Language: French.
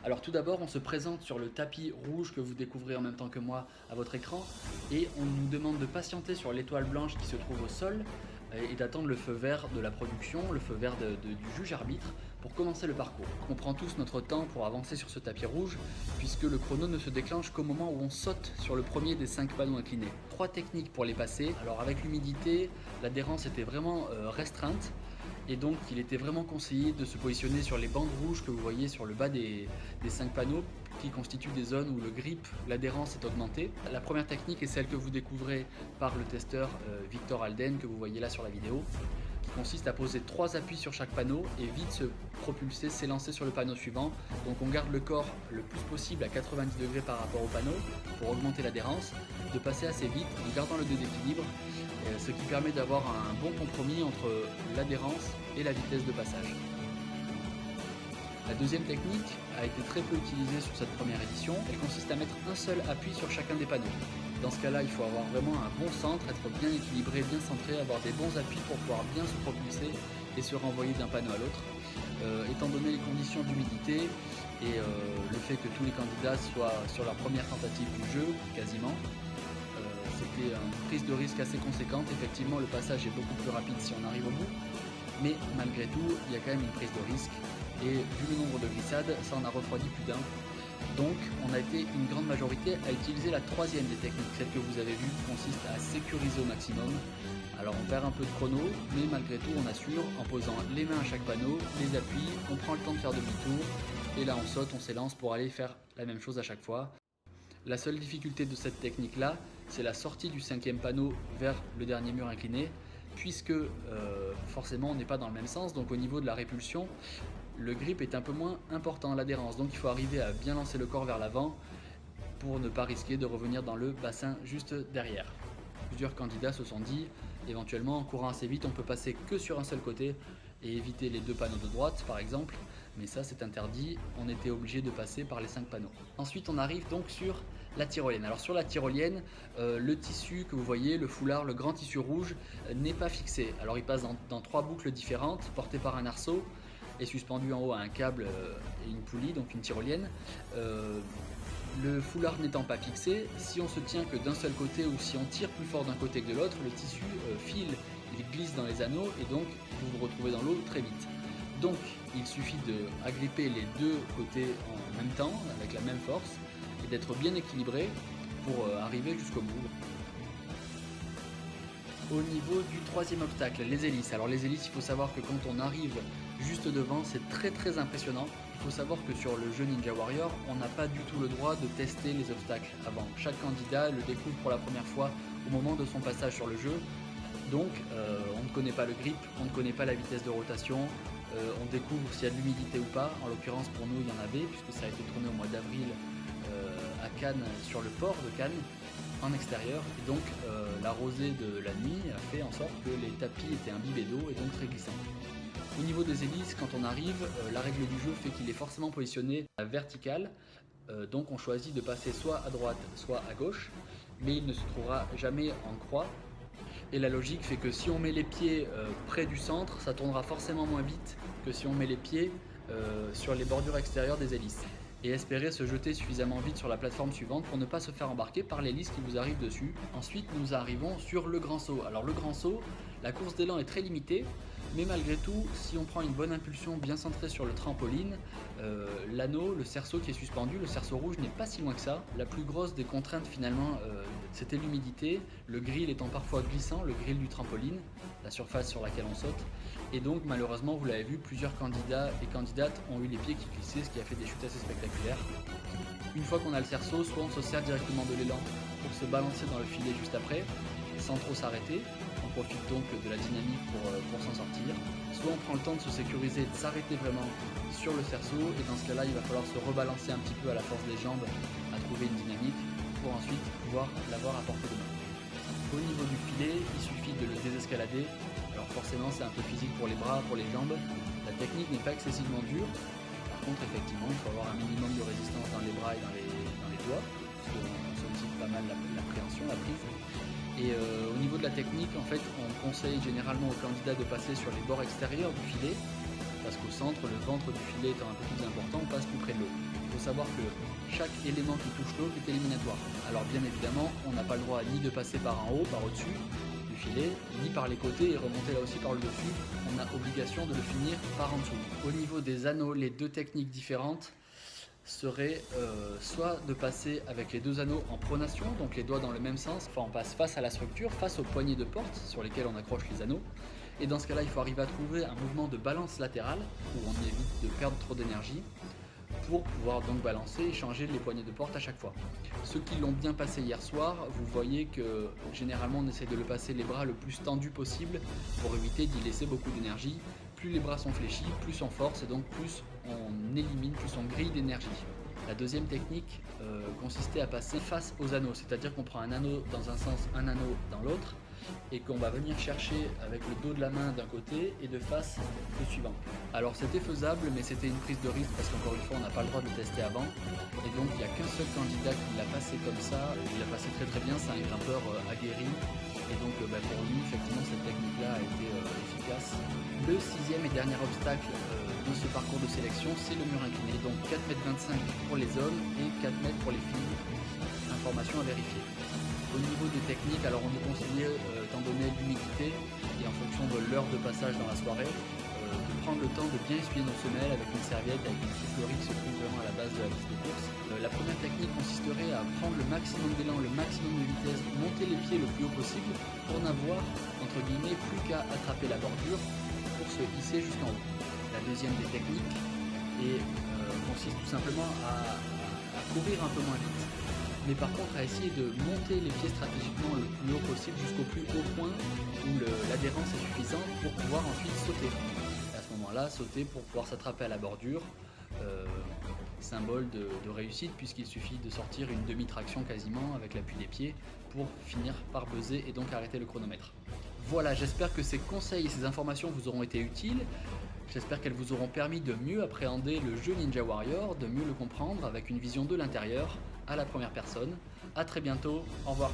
Alors tout d'abord, on se présente sur le tapis rouge que vous découvrez en même temps que moi à votre écran et on nous demande de patienter sur l'étoile blanche qui se trouve au sol et d'attendre le feu vert de la production, le feu vert du juge arbitre pour commencer le parcours. On prend tous notre temps pour avancer sur ce tapis rouge puisque le chrono ne se déclenche qu'au moment où on saute sur le premier des 5 panneaux inclinés. 3 techniques pour les passer. Alors avec l'humidité, l'adhérence était vraiment restreinte. Et donc il était vraiment conseillé de se positionner sur les bandes rouges que vous voyez sur le bas des 5 panneaux qui constituent des zones où le grip, l'adhérence est augmentée. La première technique est celle que vous découvrez par le testeur Victor Alden que vous voyez là sur la vidéo, qui consiste à poser 3 appuis sur chaque panneau et vite se propulser, s'élancer sur le panneau suivant. Donc on garde le corps le plus possible à 90 degrés par rapport au panneau pour augmenter l'adhérence, de passer assez vite en gardant le déséquilibre, ce qui permet d'avoir un bon compromis entre l'adhérence et la vitesse de passage. La deuxième technique a été très peu utilisée sur cette première édition. Elle consiste à mettre un seul appui sur chacun des panneaux. Dans ce cas-là, il faut avoir vraiment un bon centre, être bien équilibré, bien centré, avoir des bons appuis pour pouvoir bien se propulser et se renvoyer d'un panneau à l'autre. Étant donné les conditions d'humidité et le fait que tous les candidats soient sur leur première tentative du jeu, quasiment, c'était une prise de risque assez conséquente. Effectivement, le passage est beaucoup plus rapide si on arrive au bout, mais malgré tout, il y a quand même une prise de risque. Et vu le nombre de glissades, ça en a refroidi plus d'un. Donc, on a été une grande majorité à utiliser la troisième des techniques, celle que vous avez vue, qui consiste à sécuriser au maximum. Alors, on perd un peu de chrono, mais malgré tout, on assure en posant les mains à chaque panneau, les appuis, on prend le temps de faire demi-tour, et là, on saute, on s'élance pour aller faire la même chose à chaque fois. La seule difficulté de cette technique-là, c'est la sortie du 5e panneau vers le dernier mur incliné, puisque forcément on n'est pas dans le même sens, donc au niveau de la répulsion, le grip est un peu moins important, l'adhérence, donc il faut arriver à bien lancer le corps vers l'avant pour ne pas risquer de revenir dans le bassin juste derrière. Plusieurs candidats se sont dit, éventuellement en courant assez vite on peut passer que sur un seul côté et éviter les 2 panneaux de droite par exemple, mais ça c'est interdit, on était obligé de passer par les 5 panneaux. Ensuite on arrive donc sur la tyrolienne. Alors sur la tyrolienne, le tissu que vous voyez, le foulard, le grand tissu rouge n'est pas fixé. Alors il passe dans 3 boucles différentes, porté par un arceau et suspendu en haut à un câble et une poulie, donc une tyrolienne. Le foulard n'étant pas fixé, si on se tient que d'un seul côté ou si on tire plus fort d'un côté que de l'autre, le tissu file, il glisse dans les anneaux et donc vous vous retrouvez dans l'eau très vite. Donc il suffit d'agripper les 2 côtés en même temps, avec la même force, et d'être bien équilibré pour arriver jusqu'au bout. Au niveau du 3e obstacle, les hélices. Alors les hélices, il faut savoir que quand on arrive juste devant, c'est très impressionnant. Il faut savoir que sur le jeu Ninja Warrior, on n'a pas du tout le droit de tester les obstacles avant. Chaque candidat le découvre pour la première fois au moment de son passage sur le jeu. Donc on ne connaît pas le grip, on ne connaît pas la vitesse de rotation, on découvre s'il y a de l'humidité ou pas. En l'occurrence pour nous il y en avait puisque ça a été tourné au mois d'avril à Cannes, sur le port de Cannes, en extérieur, et donc la rosée de la nuit a fait en sorte que les tapis étaient imbibés d'eau et donc très glissants. Au niveau des hélices, quand on arrive, la règle du jeu fait qu'il est forcément positionné à la verticale, donc on choisit de passer soit à droite, soit à gauche, mais il ne se trouvera jamais en croix. Et la logique fait que si on met les pieds près du centre, ça tournera forcément moins vite que si on met les pieds sur les bordures extérieures des hélices. Et espérer se jeter suffisamment vite sur la plateforme suivante pour ne pas se faire embarquer par l'hélice qui vous arrive dessus. Ensuite, nous arrivons sur le grand saut. Alors le grand saut, la course d'élan est très limitée, mais malgré tout, si on prend une bonne impulsion bien centrée sur le trampoline, l'anneau, le cerceau qui est suspendu, le cerceau rouge n'est pas si loin que ça. La plus grosse des contraintes finalement, c'était l'humidité, le grill étant parfois glissant, le grill du trampoline, la surface sur laquelle on saute. Et donc malheureusement, vous l'avez vu, plusieurs candidats et candidates ont eu les pieds qui glissaient, ce qui a fait des chutes assez spectaculaires. Une fois qu'on a le cerceau, soit on se sert directement de l'élan pour se balancer dans le filet juste après, sans trop s'arrêter. On profite donc de la dynamique pour s'en sortir. Soit on prend le temps de se sécuriser, de s'arrêter vraiment sur le cerceau, et dans ce cas-là, il va falloir se rebalancer un petit peu à la force des jambes, à trouver une dynamique, pour ensuite pouvoir l'avoir à portée de main. Au niveau du filet, il suffit de le désescalader. Alors forcément, c'est un peu physique pour les bras, pour les jambes. La technique n'est pas excessivement dure. Par contre, effectivement, il faut avoir un minimum de résistance dans les bras et dans les doigts, parce qu'on sollicite pas mal l'appréhension, la prise. Et au niveau de la technique, en fait, on conseille généralement aux candidats de passer sur les bords extérieurs du filet, parce qu'au centre, le ventre du filet étant un peu plus important, on passe plus près de l'eau. Il faut savoir que chaque élément qui touche l'autre est éliminatoire. Alors bien évidemment, on n'a pas le droit ni de passer par en haut, par au-dessus du filet, ni par les côtés et remonter là aussi par le dessus. On a obligation de le finir par en dessous. Au niveau des anneaux, les deux techniques différentes serait soit de passer avec les deux anneaux en pronation, donc les doigts dans le même sens, enfin on passe face à la structure, face aux poignées de porte sur lesquelles on accroche les anneaux, et dans ce cas là il faut arriver à trouver un mouvement de balance latérale où on évite de perdre trop d'énergie pour pouvoir donc balancer et changer les poignées de porte à chaque fois. Ceux qui l'ont bien passé hier soir, vous voyez que généralement on essaie de le passer les bras le plus tendus possible pour éviter d'y laisser beaucoup d'énergie. Plus les bras sont fléchis, plus on force et donc plus on élimine, plus on grille d'énergie. La deuxième technique consistait à passer face aux anneaux, c'est-à-dire qu'on prend un anneau dans un sens, un anneau dans l'autre, et qu'on va venir chercher avec le dos de la main d'un côté et de face le suivant. Alors c'était faisable, mais c'était une prise de risque parce qu'encore une fois on n'a pas le droit de le tester avant, et donc il n'y a qu'un seul candidat qui l'a passé comme ça, il l'a passé très très bien, c'est un grimpeur aguerri, et donc pour lui effectivement cette technique-là a été efficace. Le sixième et dernier obstacle de ce parcours de sélection, c'est le mur incliné, donc 4,25 m pour les hommes et 4 m pour les filles. Information à vérifier. Au niveau des techniques, alors on est conseillé, étant donné l'humidité et en fonction de l'heure de passage dans la soirée, de prendre le temps de bien essuyer nos semelles avec une serviette, avec une soufflerie qui se trouve vraiment à la base de la piste de course. La première technique consisterait à prendre le maximum d'élan, le maximum de vitesse, monter les pieds le plus haut possible pour n'avoir, entre guillemets, plus qu'à attraper la bordure pour se hisser jusqu'en haut. La deuxième des techniques consiste tout simplement à courir un peu moins vite, mais par contre à essayer de monter les pieds stratégiquement le plus haut possible jusqu'au plus haut point où l'adhérence est suffisante pour pouvoir ensuite sauter. Et à ce moment-là, sauter pour pouvoir s'attraper à la bordure, symbole de réussite puisqu'il suffit de sortir une demi-traction quasiment avec l'appui des pieds pour finir par buzzer et donc arrêter le chronomètre. Voilà, j'espère que ces conseils et ces informations vous auront été utiles. J'espère qu'elles vous auront permis de mieux appréhender le jeu Ninja Warrior, de mieux le comprendre avec une vision de l'intérieur, à la première personne. A très bientôt, au revoir.